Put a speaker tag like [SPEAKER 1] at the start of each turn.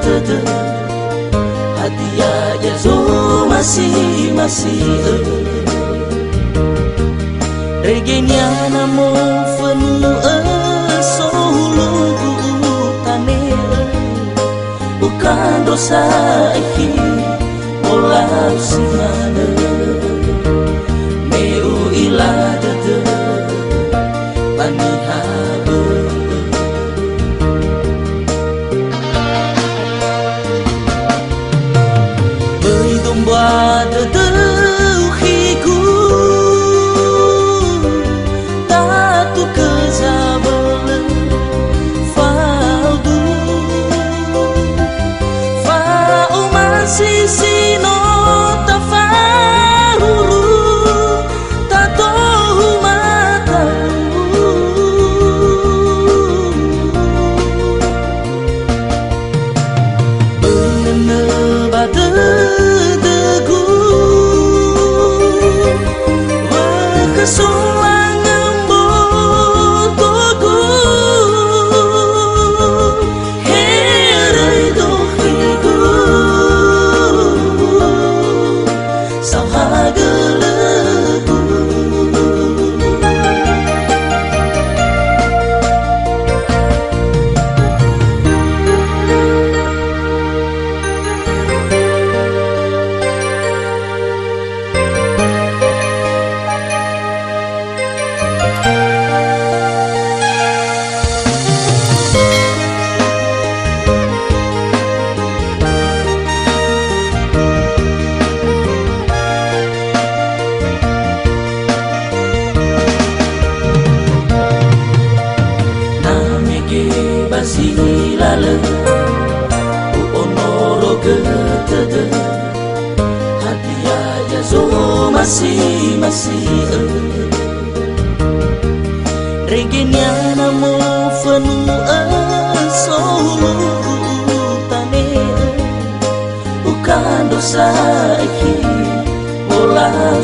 [SPEAKER 1] tede hadiah ya zo masih regenya namo fenu solo tane bukan dosa iki olah simana meu ila tede paniha buat terhiku tak tu kezabel faldu fa masih sino tafaruru tato mata bener bater kesulangan botoku herai dohiku sahageleku basilale u onoro getede hadiah ya zo masih regenya namo fenu solo tane bukan dosa iki olah